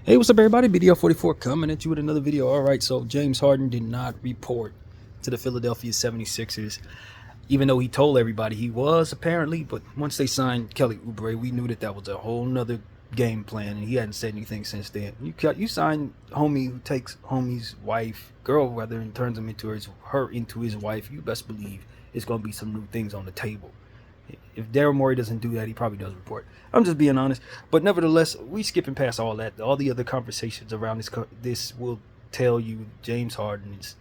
Hey, what's up, everybody? BDL44 coming at you with another video. All right, so James Harden did not report to the Philadelphia 76ers, even though he told everybody he was, apparently. But once they signed Kelly Oubre, we knew that was a whole nother game plan, and he hadn't said anything since then. You sign homie who takes homie's wife, girl rather, and turns him into his wife. You best believe it's going to be some new things on the table. If Daryl Morey doesn't do that, he probably does report. I'm just being honest. But nevertheless, we skipping past all that. All the other conversations around this will tell you James Harden is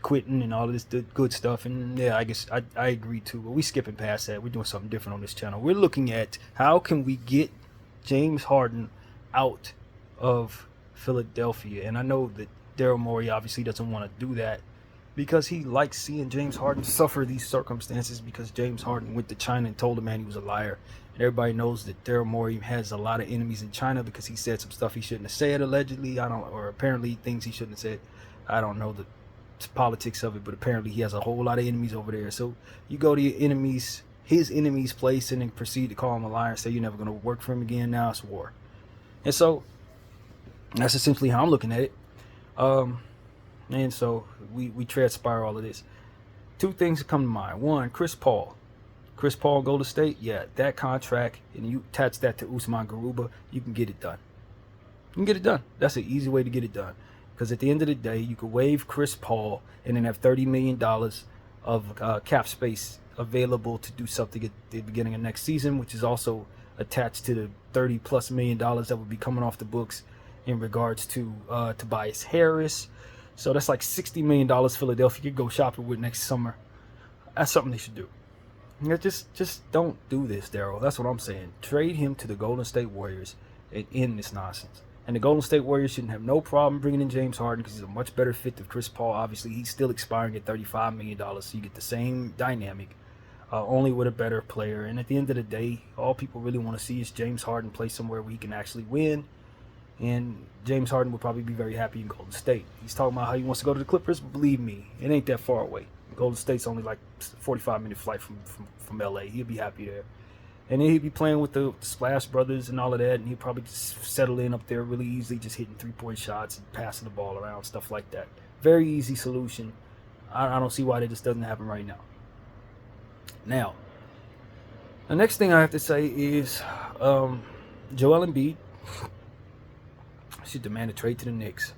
quitting and all of this good stuff. And yeah, I guess I agree too. But we skipping past that. We're doing something different on this channel. We're looking at how can we get James Harden out of Philadelphia. And I know that Daryl Morey obviously doesn't want to do that, because he likes seeing James Harden suffer these circumstances, because James Harden went to China and told the man he was a liar. And everybody knows that Daryl Morey has a lot of enemies in China because he said some stuff he shouldn't have said, allegedly. Or apparently things he shouldn't have said. I don't know the politics of it, but apparently he has a whole lot of enemies over there. So you go to his enemy's place, and then proceed to call him a liar and say you're never going to work for him again. Now it's war. And so that's essentially how I'm looking at it. And so we transpire all of this. Two things that come to mind. One, Chris Paul, Golden State. Yeah, that contract, and you attach that to Usman Garuba, you can get it done. You can get it done. That's an easy way to get it done. Because at the end of the day, you could waive Chris Paul and then have $30 million of cap space available to do something at the beginning of next season, which is also attached to the $30+ million that would be coming off the books in regards to Tobias Harris. So that's like $60 million Philadelphia could go shopping with next summer. That's something they should do. Just don't do this, Daryl. That's what I'm saying. Trade him to the Golden State Warriors and end this nonsense. And the Golden State Warriors shouldn't have no problem bringing in James Harden, because he's a much better fit than Chris Paul. Obviously, he's still expiring at $35 million, so you get the same dynamic, only with a better player. And at the end of the day, all people really want to see is James Harden play somewhere where he can actually win. And James Harden would probably be very happy in Golden State. He's talking about how he wants to go to the Clippers, but believe me, it ain't that far away. Golden State's only like a 45-minute flight from LA. He'll be happy there. And then he'd be playing with the Splash Brothers and all of that, and he'd probably just settle in up there really easily, just hitting three-point shots and passing the ball around, stuff like that. Very easy solution. I don't see why that just doesn't happen right now. Now, the next thing I have to say is Joel Embiid should demand a trade to the Knicks.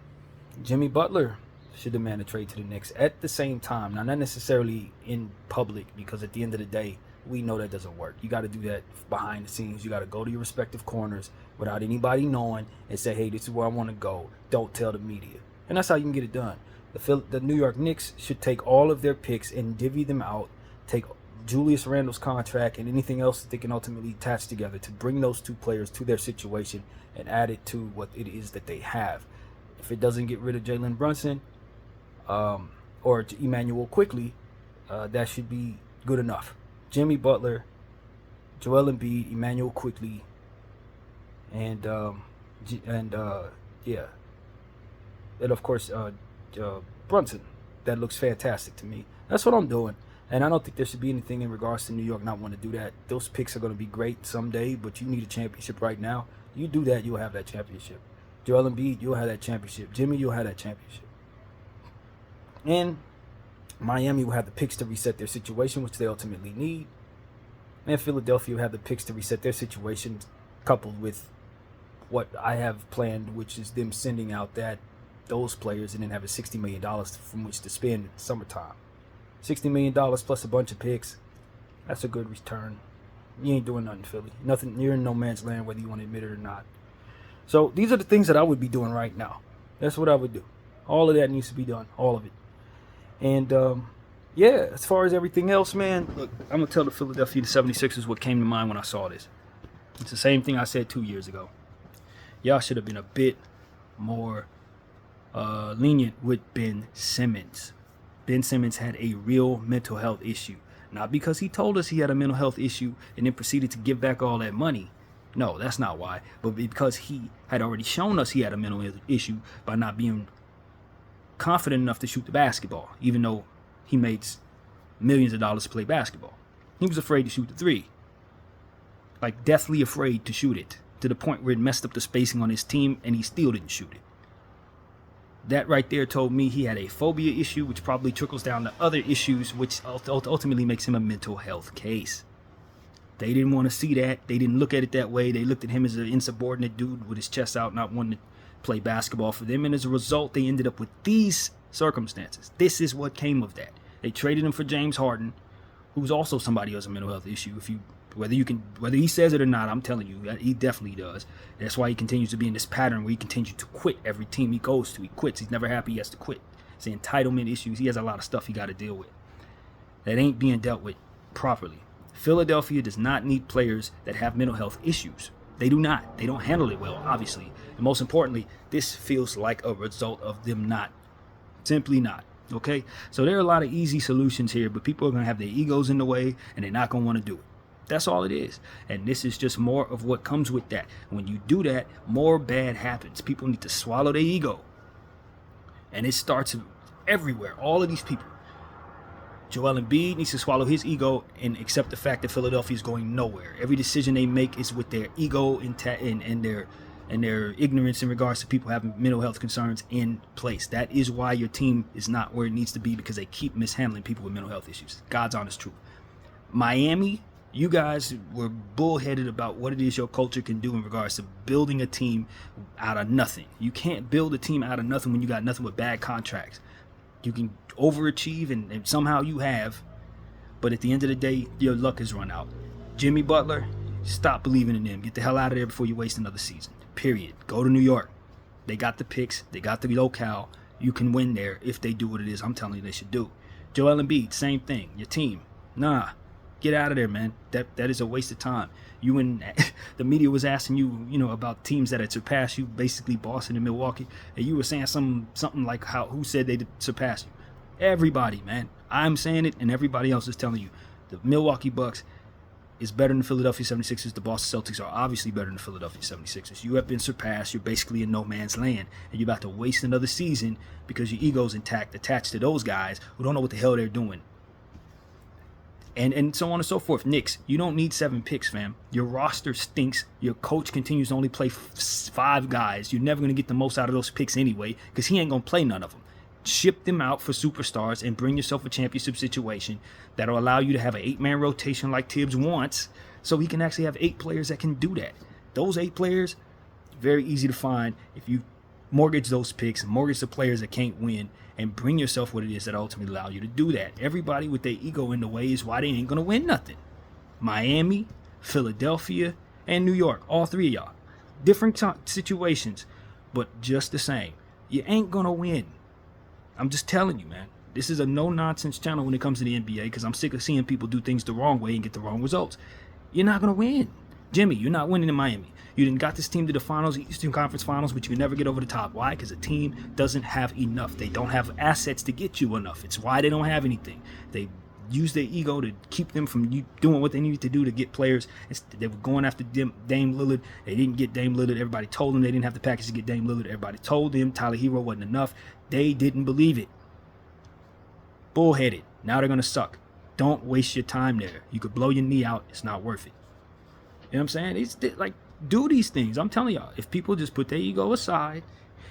Jimmy Butler should demand a trade to the Knicks at the same time. Now, not necessarily in public, because at the end of the day, we know that doesn't work. You got to do that behind the scenes. You got to go to your respective corners without anybody knowing and say, hey, this is where I want to go. Don't tell the media. And that's how you can get it done. The New York Knicks should take all of their picks and divvy them out, take Julius Randle's contract and anything else that they can ultimately attach together to bring those two players to their situation and add it to what it is that they have. If it doesn't get rid of Jalen Brunson or Emmanuel Quickly, that should be good enough. Jimmy Butler, Joel Embiid, Emmanuel Quickly, and of course Brunson. That looks fantastic to me. That's what I'm doing. And I don't think there should be anything in regards to New York not wanting to do that. Those picks are going to be great someday, but you need a championship right now. You do that, you'll have that championship. Joel Embiid, you'll have that championship. Jimmy, you'll have that championship. And Miami will have the picks to reset their situation, which they ultimately need. And Philadelphia will have the picks to reset their situation, coupled with what I have planned, which is them sending out those players and then having $60 million from which to spend in the summertime. $60 million plus a bunch of picks. That's a good return. You ain't doing nothing, Philly. Nothing. You're in no man's land, whether you want to admit it or not. So these are the things that I would be doing right now. That's what I would do. All of that needs to be done. All of it. And yeah, as far as everything else, man, look, I'm going to tell the Philadelphia 76ers what came to mind when I saw this. It's the same thing I said 2 years ago. Y'all should have been a bit more lenient with Ben Simmons. Ben Simmons had a real mental health issue. Not because he told us he had a mental health issue and then proceeded to give back all that money. No, that's not why. But because he had already shown us he had a mental issue by not being confident enough to shoot the basketball, even though he made millions of dollars to play basketball. He was afraid to shoot the three. Like, deathly afraid to shoot it. to the point where it messed up the spacing on his team, and he still didn't shoot it. That right there told me he had a phobia issue, which probably trickles down to other issues, which ultimately makes him a mental health case. They didn't want to see that. They didn't look at it that way. They looked at him as an insubordinate dude with his chest out, not wanting to play basketball for them. And as a result, they ended up with these circumstances. This is what came of that. They traded him for James Harden, who's also somebody who has a mental health issue. Whether he says it or not, I'm telling you, he definitely does. That's why he continues to be in this pattern where he continues to quit every team he goes to. He quits. He's never happy. He has to quit. It's the entitlement issues. He has a lot of stuff he got to deal with that ain't being dealt with properly. Philadelphia does not need players that have mental health issues. They do not. They don't handle it well, obviously. And most importantly, this feels like a result of them not. Simply not. Okay? So there are a lot of easy solutions here, but people are going to have their egos in the way, and they're not going to want to do it. That's all it is. And this is just more of what comes with that. When you do that, more bad happens. People need to swallow their ego. And it starts everywhere. All of these people. Joel Embiid needs to swallow his ego and accept the fact that Philadelphia is going nowhere. Every decision they make is with their ego and their ignorance in regards to people having mental health concerns in place. That is why your team is not where it needs to be, because they keep mishandling people with mental health issues. God's honest truth. Miami, you guys were bullheaded about what it is your culture can do in regards to building a team out of nothing. You can't build a team out of nothing when you got nothing but bad contracts. You can overachieve, and somehow you have, but at the end of the day, your luck has run out. Jimmy Butler, stop believing in them. Get the hell out of there before you waste another season. Period. Go to New York. They got the picks. They got the locale. You can win there if they do what it is I'm telling you they should do. Joel Embiid, same thing. Your team, nah. Get out of there, man. That is a waste of time. You and the media was asking you, about teams that had surpassed you, basically Boston and Milwaukee, and you were saying something like who said they'd surpass you? Everybody, man. I'm saying it, and everybody else is telling you. The Milwaukee Bucks is better than the Philadelphia 76ers. The Boston Celtics are obviously better than the Philadelphia 76ers. You have been surpassed. You're basically in no man's land, and you're about to waste another season because your ego's intact, attached to those guys who don't know what the hell they're doing. And so on and so forth. Knicks, you don't need 7 picks, fam. Your roster stinks. Your coach continues to only play 5 guys. You're never going to get the most out of those picks anyway, because he ain't going to play none of them. Ship them out for superstars and bring yourself a championship situation that'll allow you to have an 8-man rotation like Tibbs wants, so he can actually have 8 players that can do that. Those 8 players, very easy to find if you mortgage those picks, mortgage the players that can't win, and bring yourself what it is that ultimately allow you to do that. Everybody with their ego in the way is why they ain't going to win nothing. Miami, Philadelphia, and New York, all 3 of y'all. Different situations, but just the same. You ain't going to win. I'm just telling you, man. This is a no-nonsense channel when it comes to the NBA, because I'm sick of seeing people do things the wrong way and get the wrong results. You're not going to win. Jimmy, you're not winning in Miami. You didn't got this team to the finals, Eastern Conference Finals, but you can never get over the top. Why? Because the team doesn't have enough. They don't have assets to get you enough. It's why they don't have anything. They use their ego to keep them from doing what they needed to do to get players. They were going after Dame Lillard. They didn't get Dame Lillard. Everybody told them they didn't have the package to get Dame Lillard. Everybody told them Tyler Hero wasn't enough. They didn't believe it. Bullheaded. Now they're going to suck. Don't waste your time there. You could blow your knee out. It's not worth it. You know what I'm saying? It's like, do these things. I'm telling y'all, if people just put their ego aside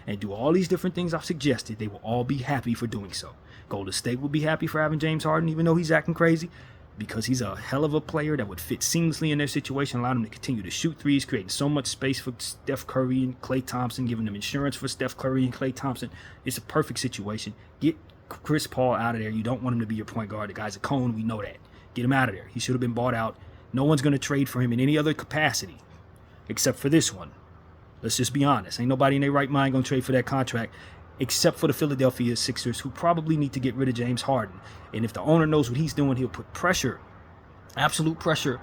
and do all these different things I've suggested, they will all be happy for doing so. Golden State will be happy for having James Harden, even though he's acting crazy, because he's a hell of a player that would fit seamlessly in their situation, allow them to continue to shoot threes, creating so much space for Steph Curry and Klay Thompson, giving them insurance for Steph Curry and Klay Thompson. It's a perfect situation. Get Chris Paul out of there. You don't want him to be your point guard. The guy's a cone. We know that. Get him out of there. He should have been bought out. No one's going to trade for him in any other capacity except for this one. Let's just be honest. Ain't nobody in their right mind going to trade for that contract except for the Philadelphia Sixers, who probably need to get rid of James Harden. And if the owner knows what he's doing, he'll put pressure, absolute pressure,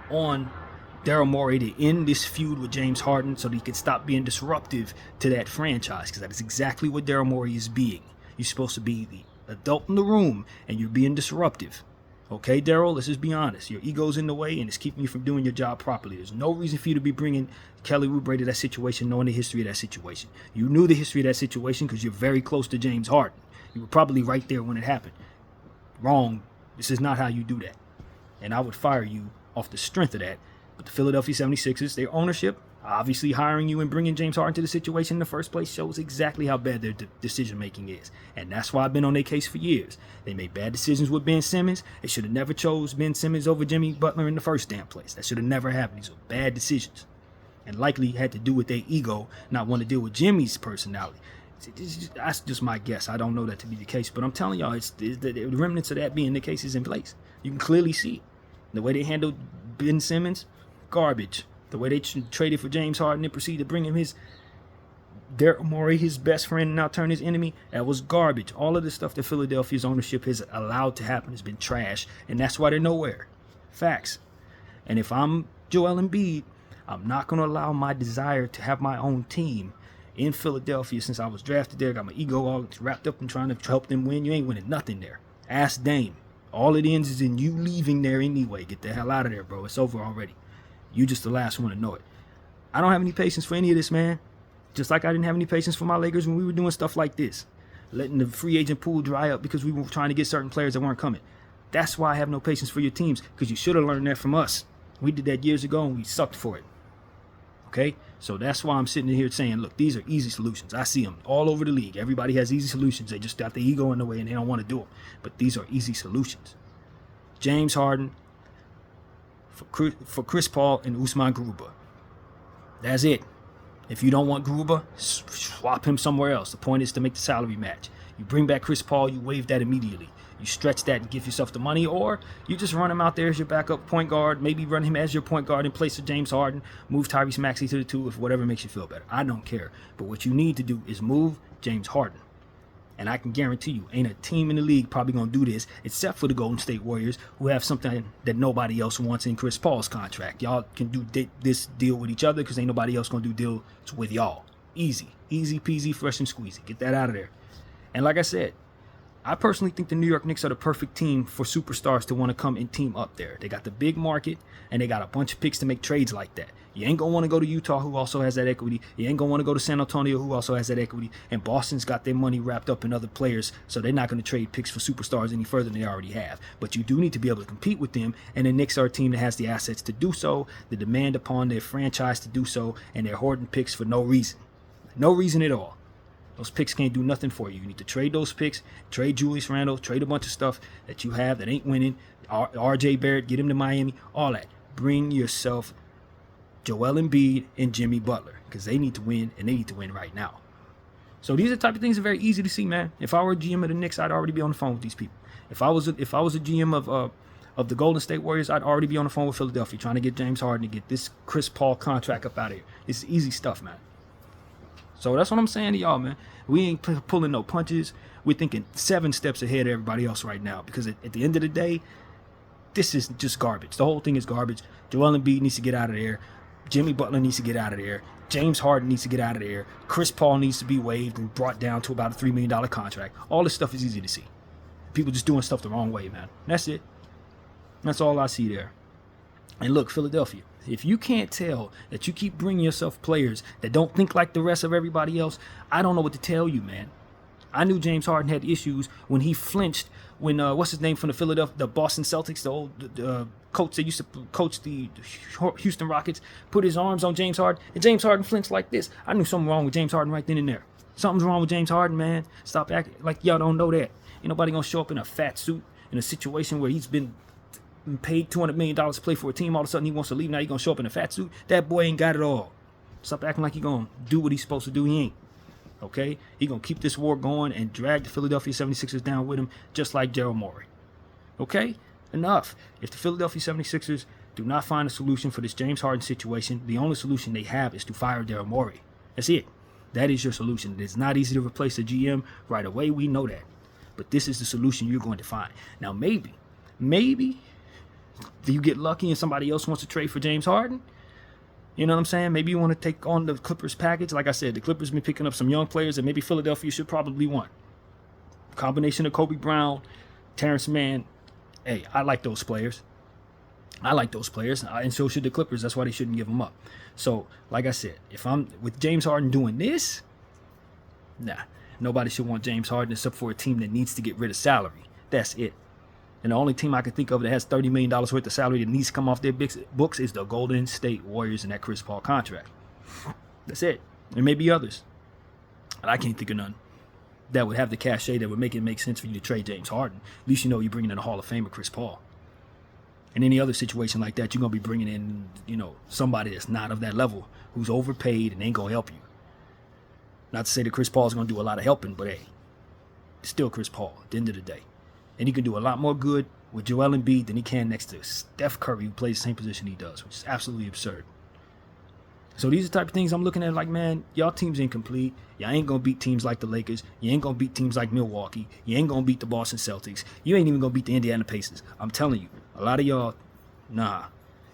on Daryl Morey to end this feud with James Harden so that he can stop being disruptive to that franchise, because that is exactly what Daryl Morey is being. You're supposed to be the adult in the room, and you're being disruptive. Okay, Daryl, let's just be honest. Your ego's in the way, and it's keeping you from doing your job properly. There's no reason for you to be bringing Kelly Oubre to that situation, knowing the history of that situation. You knew the history of that situation because you're very close to James Harden. You were probably right there when it happened. Wrong. This is not how you do that. And I would fire you off the strength of that. But the Philadelphia 76ers, their ownership, Obviously, hiring you and bringing James Harden to the situation in the first place shows exactly how bad their decision making is. And that's why I've been on their case for years. They made bad decisions with Ben Simmons. They should have never chose Ben Simmons over Jimmy Butler in the first damn place. That should have never happened. These were bad decisions. And likely had to do with their ego, not want to deal with Jimmy's personality. That's just my guess. I don't know that to be the case. But I'm telling y'all, it's the remnants of that being the case is in place. You can clearly see it. The way they handled Ben Simmons, garbage. The way they traded for James Harden and proceeded to bring him his Daryl Morey, his best friend, and now turn his enemy, that was garbage. All of the stuff that Philadelphia's ownership has allowed to happen has been trash, and that's why they're nowhere. Facts. And if I'm Joel Embiid, I'm not going to allow my desire to have my own team in Philadelphia since I was drafted there. Got my ego all wrapped up in trying to help them win. You ain't winning nothing there. Ask Dame. All it ends is in you leaving there anyway. Get the hell out of there, bro. It's over already. You just the last one to know it. I don't have any patience for any of this, man. Just like I didn't have any patience for my Lakers when we were doing stuff like this. Letting the free agent pool dry up because we were trying to get certain players that weren't coming. That's why I have no patience for your teams, because you should have learned that from us. We did that years ago and we sucked for it. Okay? So that's why I'm sitting here saying, look, these are easy solutions. I see them all over the league. Everybody has easy solutions. They just got the ego in the way and they don't want to do them. But these are easy solutions. James Harden, for Chris Paul and Usman Garuba. That's it. If you don't want Garuba, swap him somewhere else. The point is to make the salary match. You bring back Chris Paul, you waive that immediately. You stretch that and give yourself the money, or you just run him out there as your backup point guard, maybe run him as your point guard in place of James Harden, move Tyrese Maxey to the 2 if whatever makes you feel better. I don't care. But what you need to do is move James Harden. And I can guarantee you, ain't a team in the league probably going to do this, except for the Golden State Warriors, who have something that nobody else wants in Chris Paul's contract. Y'all can do this deal with each other because ain't nobody else going to do deals with y'all. Easy. Easy peasy, fresh and squeezy. Get that out of there. And like I said, I personally think the New York Knicks are the perfect team for superstars to want to come and team up there. They got the big market, and they got a bunch of picks to make trades like that. You ain't going to want to go to Utah, who also has that equity. You ain't going to want to go to San Antonio, who also has that equity. And Boston's got their money wrapped up in other players, so they're not going to trade picks for superstars any further than they already have. But you do need to be able to compete with them, and the Knicks are a team that has the assets to do so, the demand upon their franchise to do so, and they're hoarding picks for no reason. No reason at all. Those picks can't do nothing for you. You need to trade those picks, trade Julius Randle, trade a bunch of stuff that you have that ain't winning. RJ Barrett, get him to Miami, all that. Bring yourself Joel Embiid and Jimmy Butler, because they need to win, and they need to win right now. So these are the type of things that are very easy to see, man. If I were a GM of the Knicks, I'd already be on the phone with these people. If I was a GM of the Golden State Warriors, I'd already be on the phone with Philadelphia trying to get James Harden to get this Chris Paul contract up out of here. It's easy stuff, man. So that's what I'm saying to y'all, man. We ain't pulling no punches. We're thinking 7 steps ahead of everybody else right now, because at the end of the day, this is just garbage. The whole thing is garbage. Joel Embiid needs to get out of there. Jimmy Butler needs to get out of there. James Harden needs to get out of there. Chris Paul needs to be waived and brought down to about a $3 million contract. All this stuff is easy to see. People just doing stuff the wrong way, man. That's it. That's all I see there. And look, Philadelphia, if you can't tell that you keep bringing yourself players that don't think like the rest of everybody else, I don't know what to tell you, man. I knew James Harden had issues when he flinched when, what's his name from the Boston Celtics, the old coach that used to coach the Houston Rockets, put his arms on James Harden, and James Harden flinched like this. I knew something wrong with James Harden right then and there. Something's wrong with James Harden, man. Stop acting like y'all don't know that. Ain't nobody gonna show up in a fat suit in a situation where he's been paid $200 million to play for a team. All of a sudden he wants to leave. Now he gonna show up in a fat suit. That boy ain't got it all. Stop acting like he gonna do what he's supposed to do. He ain't. Okay? He gonna keep this war going and drag the Philadelphia 76ers down with him, just like Daryl Morey. Okay? Enough. If the Philadelphia 76ers do not find a solution for this James Harden situation, the only solution they have is to fire Daryl Morey. That's it. That is your solution. It's not easy to replace a GM right away. We know that. But this is the solution you're going to find. Now, maybe do you get lucky and somebody else wants to trade for James Harden? You know what I'm saying? Maybe you want to take on the Clippers package. Like I said, the Clippers been picking up some young players that maybe Philadelphia should probably want. Combination of Kobe Brown, Terrence Mann. Hey, I like those players. And so should the Clippers. That's why they shouldn't give them up. So, like I said, if I'm with James Harden doing this, nah, nobody should want James Harden except for a team that needs to get rid of salary. That's it. And the only team I can think of that has $30 million worth of salary that needs to come off their books is the Golden State Warriors and that Chris Paul contract. That's it. There may be others, but I can't think of none that would have the cachet that would make it make sense for you to trade James Harden. At least you know you're bringing in a Hall of Famer, Chris Paul. In any other situation like that, you're going to be bringing in, somebody that's not of that level, who's overpaid and ain't going to help you. Not to say that Chris Paul's going to do a lot of helping, but hey, it's still Chris Paul at the end of the day. And he can do a lot more good with Joel Embiid than he can next to Steph Curry, who plays the same position he does, which is absolutely absurd. So these are the type of things I'm looking at like, man, y'all team's incomplete. Y'all ain't going to beat teams like the Lakers. You ain't going to beat teams like Milwaukee. You ain't going to beat the Boston Celtics. You ain't even going to beat the Indiana Pacers. I'm telling you, a lot of y'all, nah,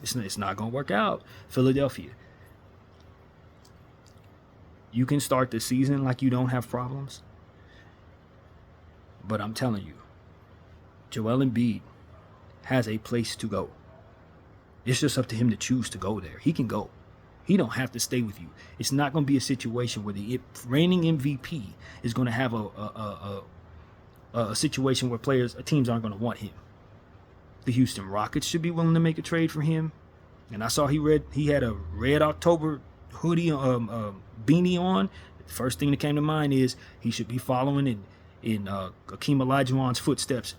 it's not going to work out. Philadelphia. You can start the season like you don't have problems. But I'm telling you, Joel Embiid has a place to go. It's just up to him to choose to go there. He can go. He don't have to stay with you. It's not going to be a situation where the reigning MVP is going to have a situation where teams aren't going to want him. The Houston Rockets should be willing to make a trade for him. And I saw he had a red October hoodie, beanie on. The first thing that came to mind is he should be following in Hakeem Olajuwon's footsteps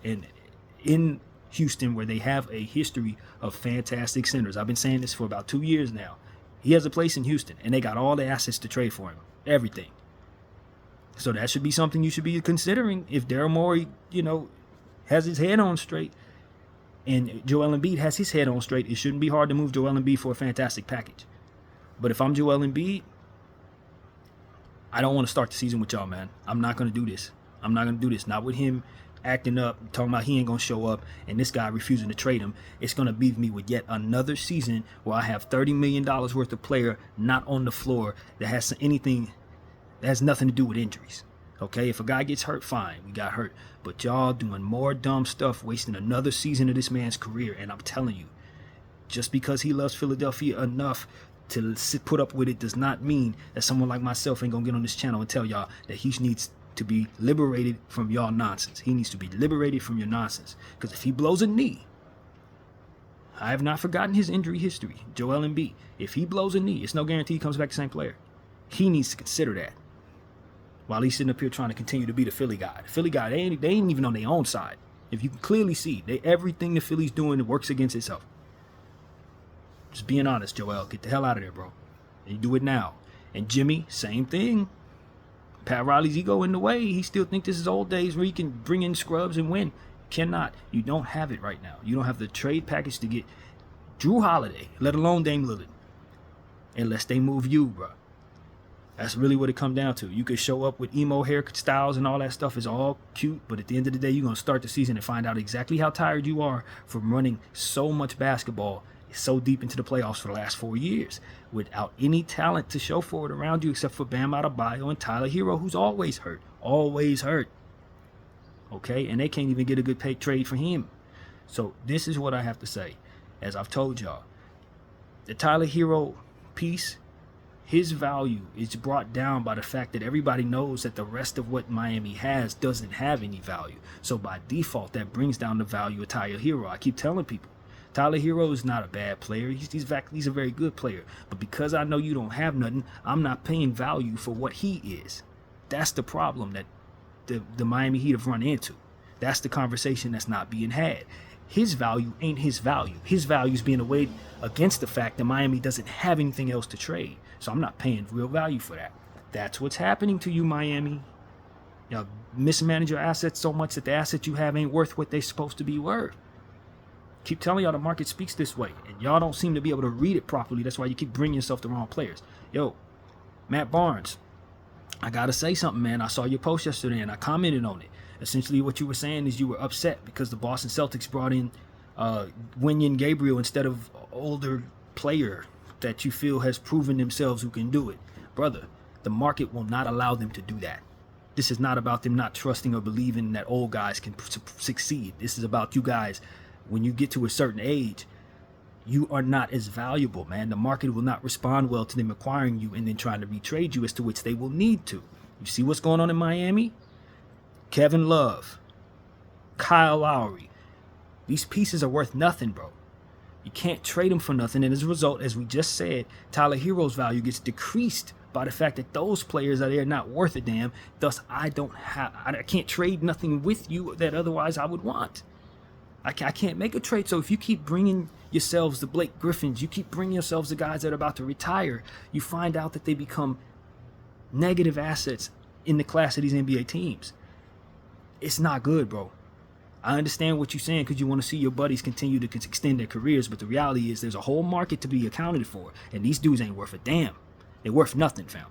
in Houston, where they have a history of fantastic centers. I've been saying this for about 2 years now. He has a place in Houston, and they got all the assets to trade for him. Everything. So that should be something you should be considering if Daryl Morey, has his head on straight, and Joel Embiid has his head on straight. It shouldn't be hard to move Joel Embiid for a fantastic package. But if I'm Joel Embiid, I don't want to start the season with y'all, man. I'm not going to do this. I'm not going to do this. Not with him acting up, talking about he ain't going to show up, and this guy refusing to trade him. It's going to leave me with yet another season where I have $30 million worth of player not on the floor that has nothing to do with injuries. Okay, if a guy gets hurt, fine, we got hurt. But y'all doing more dumb stuff, wasting another season of this man's career. And I'm telling you, just because he loves Philadelphia enough to put up with it does not mean that someone like myself ain't going to get on this channel and tell y'all that he needs to be liberated from y'all nonsense. He needs to be liberated from your nonsense. Because if he blows a knee, I have not forgotten his injury history, Joel Embiid. If he blows a knee, it's no guarantee he comes back the same player. He needs to consider that. While he's sitting up here trying to continue to be the Philly guy. The Philly guy, they ain't even on their own side. If you can clearly see, everything the Philly's doing works against itself. Just being honest, Joel. Get the hell out of there, bro. And you do it now. And Jimmy, same thing. Pat Riley's ego in the way. He still think this is old days where he can bring in scrubs and win. Cannot. You don't have it right now. You don't have the trade package to get Drew Holiday, let alone Dame Lillard. Unless they move you, bro. That's really what it comes down to. You could show up with emo hair styles and all that stuff is all cute, but at the end of the day, you're going to start the season and find out exactly how tired you are from running so much basketball so deep into the playoffs for the last 4 years without any talent to show for it around you except for Bam Adebayo and Tyler Hero, who's always hurt. Always hurt. Okay? And they can't even get a good paid trade for him. So this is what I have to say. As I've told y'all, the Tyler Hero piece, his value is brought down by the fact that everybody knows that the rest of what Miami has doesn't have any value. So by default, that brings down the value of Tyler Hero. I keep telling people, Tyler Hero is not a bad player. He's a very good player. But because I know you don't have nothing, I'm not paying value for what he is. That's the problem that the Miami Heat have run into. That's the conversation that's not being had. His value ain't his value. His value is being weighed against the fact that Miami doesn't have anything else to trade. So I'm not paying real value for that. That's what's happening to you, Miami. Y'all mismanage your assets so much that the assets you have ain't worth what they're supposed to be worth. Keep telling y'all the market speaks this way, and y'all don't seem to be able to read it properly. That's why you keep bringing yourself the wrong players. Yo, Matt Barnes, I gotta say something, man. I saw your post yesterday, and I commented on it. Essentially, what you were saying is you were upset because the Boston Celtics brought in Wenyen Gabriel instead of older player that you feel has proven themselves who can do it. Brother, the market will not allow them to do that. This is not about them not trusting or believing that old guys can succeed. This is about you guys. When you get to a certain age, you are not as valuable, man. The market will not respond well to them acquiring you and then trying to retrade you, as to which they will need to. You see what's going on in Miami? Kevin Love, Kyle Lowry. These pieces are worth nothing, bro. You can't trade him for nothing. And as a result, as we just said, Tyler Hero's value gets decreased by the fact that those players are there not worth a damn. Thus, I can't trade nothing with you that otherwise I would want. I can't make a trade. So if you keep bringing yourselves the Blake Griffins, you keep bringing yourselves the guys that are about to retire, you find out that they become negative assets in the class of these NBA teams. It's not good, bro. I understand what you're saying because you want to see your buddies continue to extend their careers, but the reality is there's a whole market to be accounted for, and these dudes ain't worth a damn. They're worth nothing, fam.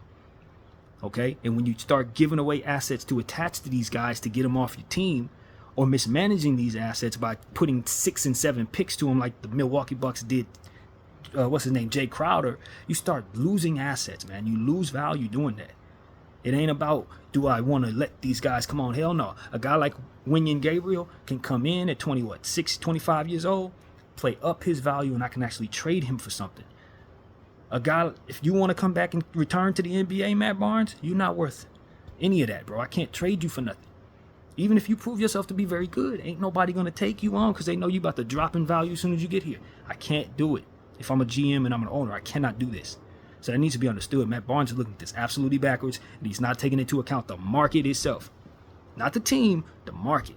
Okay? And when you start giving away assets to attach to these guys to get them off your team, or mismanaging these assets by putting 6 and 7 picks to them like the Milwaukee Bucks did, Jay Crowder, you start losing assets, man. You lose value doing that. It ain't about, do I want to let these guys come on? Hell no. A guy like Wenyen Gabriel can come in at 25 years old, play up his value, and I can actually trade him for something. A guy, if you want to come back and return to the NBA, Matt Barnes, you're not worth any of that, bro. I can't trade you for nothing. Even if you prove yourself to be very good, ain't nobody going to take you on because they know you about to drop in value as soon as you get here. I can't do it. If I'm a GM and I'm an owner, I cannot do this. So that needs to be understood. Matt Barnes is looking at this absolutely backwards, and he's not taking into account the market itself. Not the team, the market.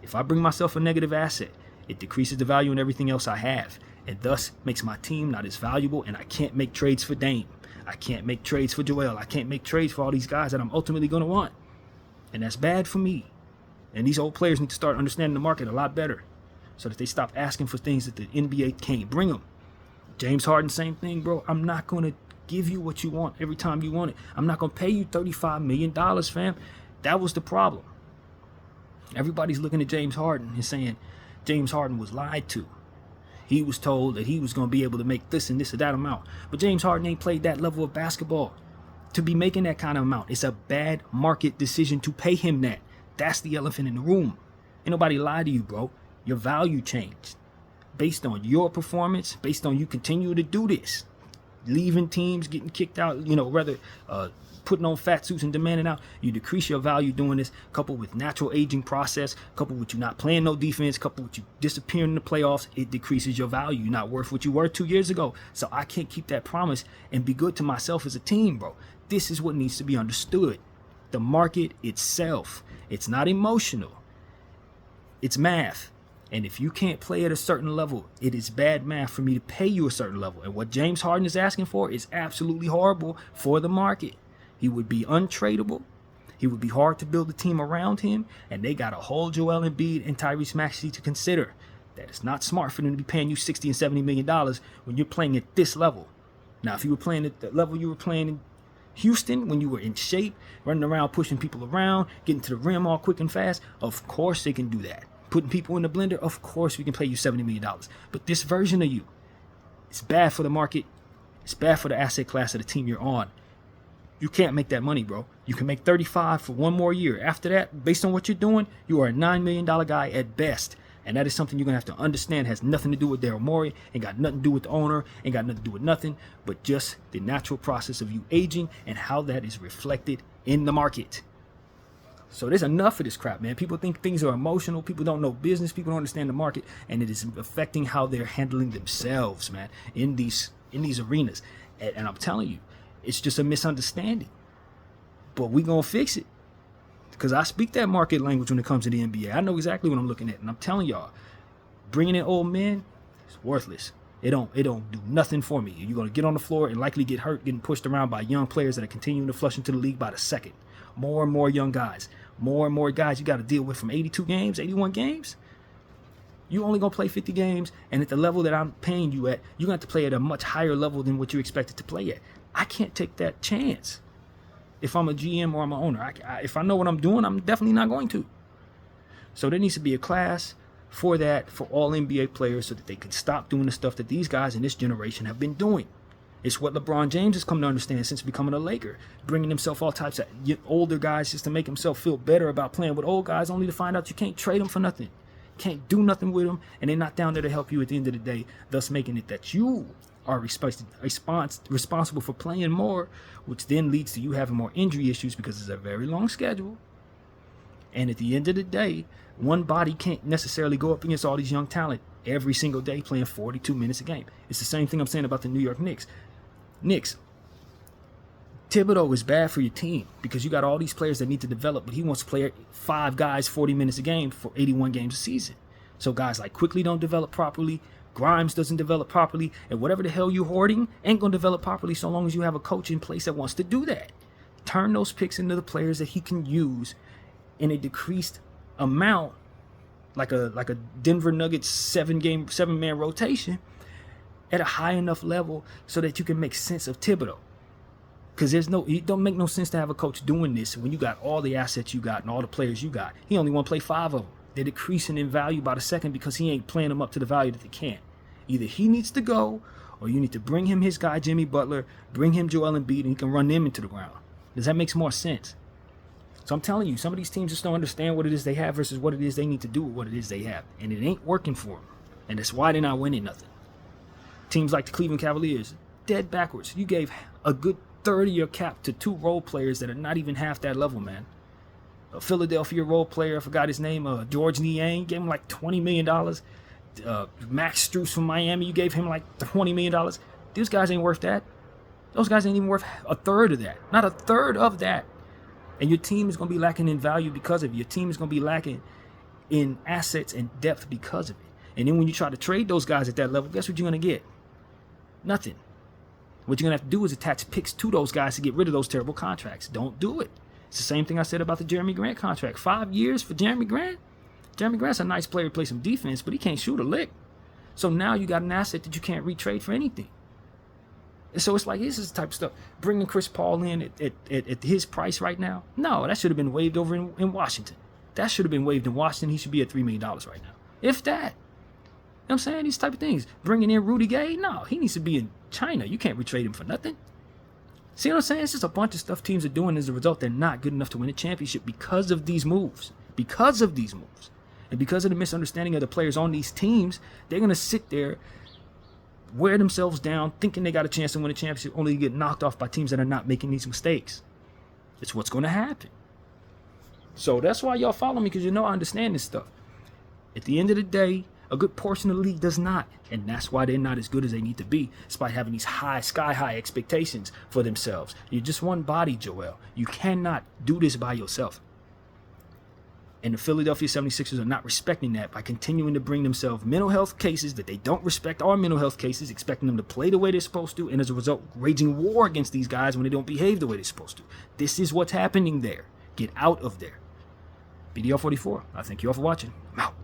If I bring myself a negative asset, it decreases the value in everything else I have, and thus makes my team not as valuable, and I can't make trades for Dame. I can't make trades for Joel. I can't make trades for all these guys that I'm ultimately going to want. And that's bad for me. And these old players need to start understanding the market a lot better so that they stop asking for things that the NBA can't bring them. James Harden, same thing, bro. I'm not going to give you what you want every time you want it. I'm not going to pay you $35 million, fam. That was the problem. Everybody's looking at James Harden and saying James Harden was lied to. He was told that he was going to be able to make this and this or that amount. But James Harden ain't played that level of basketball to be making that kind of amount. It's a bad market decision to pay him that. That's the elephant in the room. Ain't nobody lied to you, bro. Your value changed based on your performance, based on you continue to do this. Leaving teams, getting kicked out, putting on fat suits and demanding out. You decrease your value doing this, coupled with natural aging process, coupled with you not playing no defense, coupled with you disappearing in the playoffs. It decreases your value. You're not worth what you were 2 years ago. So I can't keep that promise and be good to myself as a team, bro. This is what needs to be understood. The market itself, it's not emotional. It's math. And if you can't play at a certain level, it is bad math for me to pay you a certain level. And what James Harden is asking for is absolutely horrible for the market. He would be untradeable. He would be hard to build a team around him. And they got a whole Joel Embiid and Tyrese Maxey to consider. That it's not smart for them to be paying you $60 and $70 million when you're playing at this level. Now, if you were playing at the level you were playing in Houston, when you were in shape, running around, pushing people around, getting to the rim all quick and fast, of course they can do that. Putting people in the blender, of course we can pay you $70 million. But this version of you, it's bad for the market. It's bad for the asset class of the team you're on. You can't make that money, bro. You can make 35 for one more year. After that, based on what you're doing, you are a $9 million guy at best. And that is something you're going to have to understand has nothing to do with Daryl Morey, ain't got nothing to do with the owner, ain't got nothing to do with nothing, but just the natural process of you aging and how that is reflected in the market. So there's enough of this crap, man. People think things are emotional. People don't know business. People don't understand the market. And it is affecting how they're handling themselves, man, in these arenas. And I'm telling you, it's just a misunderstanding. But we going to fix it. Because I speak that market language when it comes to the NBA. I know exactly what I'm looking at. And I'm telling y'all, bringing in old men is worthless. It don't do nothing for me. You're going to get on the floor and likely get hurt, getting pushed around by young players that are continuing to flush into the league by the second. More and more young guys. More and more guys you got to deal with from 82 games, 81 games. You only going to play 50 games, and at the level that I'm paying you at, you're going to have to play at a much higher level than what you expected to play at. I can't take that chance. If I'm a GM or I'm an owner, if I know what I'm doing, I'm definitely not going to. So there needs to be a class for that, for all NBA players, so that they can stop doing the stuff that these guys in this generation have been doing. It's what LeBron James has come to understand since becoming a Laker, bringing himself all types of older guys just to make himself feel better about playing with old guys, only to find out you can't trade them for nothing. Can't do nothing with them, and they're not down there to help you at the end of the day, thus making it that you are responsible for playing more, which then leads to you having more injury issues because it's a very long schedule. And at the end of the day, one body can't necessarily go up against all these young talent every single day playing 42 minutes a game. It's the same thing I'm saying about the New York Knicks. Thibodeau is bad for your team because you got all these players that need to develop, but he wants to play 5 guys 40 minutes a game for 81 games a season. So guys like Quickly don't develop properly, Grimes doesn't develop properly, and whatever the hell you're hoarding ain't going to develop properly so long as you have a coach in place that wants to do that. Turn those picks into the players that he can use in a decreased amount, like a Denver Nuggets 7-man rotation at a high enough level so that you can make sense of Thibodeau. Because it don't make no sense to have a coach doing this when you got all the assets you got and all the players you got. He only want to play 5 of them. They're decreasing in value by the second because he ain't playing them up to the value that they can. Either he needs to go, or you need to bring him his guy Jimmy Butler, bring him Joel Embiid, and he can run them into the ground. Does that make more sense? So I'm telling you, some of these teams just don't understand what it is they have versus what it is they need to do with what it is they have. And it ain't working for them. And that's why they're not winning nothing. Teams like the Cleveland Cavaliers, dead backwards. You gave a good third of your cap to 2 role players that are not even half that level, man. A Philadelphia role player, I forgot his name, George Niang, gave him like $20 million. Max Strus from Miami, you gave him like $20 million. These guys ain't worth that. Those guys ain't even worth a third of that. Not a third of that. And your team is going to be lacking in value because of it. Your team is going to be lacking in assets and depth because of it. And then when you try to trade those guys at that level, guess what you're going to get? Nothing. What you're going to have to do is attach picks to those guys to get rid of those terrible contracts. Don't do it. It's the same thing I said about the Jeremy Grant contract. 5 years for Jeremy Grant? Jeremy Grant's a nice player to play some defense, but he can't shoot a lick. So now you got an asset that you can't retrade for anything. And so it's like, this is the type of stuff. Bringing Chris Paul in at his price right now? No, that should have been waived over in Washington. That should have been waived in Washington. He should be at $3 million right now. If that. You know what I'm saying? These type of things. Bringing in Rudy Gay? No, he needs to be in China. You can't retrade him for nothing. See what I'm saying? It's just a bunch of stuff teams are doing. As a result, they're not good enough to win a championship because of these moves. Because of these moves. And because of the misunderstanding of the players on these teams, they're going to sit there, wear themselves down, thinking they got a chance to win a championship, only to get knocked off by teams that are not making these mistakes. It's what's going to happen. So that's why y'all follow me, because you know I understand this stuff. At the end of the day, a good portion of the league does not. And that's why they're not as good as they need to be, despite having these sky-high expectations for themselves. You're just one body, Joel. You cannot do this by yourself. And the Philadelphia 76ers are not respecting that by continuing to bring themselves mental health cases that they don't respect, our mental health cases, expecting them to play the way they're supposed to, and as a result, waging war against these guys when they don't behave the way they're supposed to. This is what's happening there. Get out of there. BDR44, I thank you all for watching. I'm out.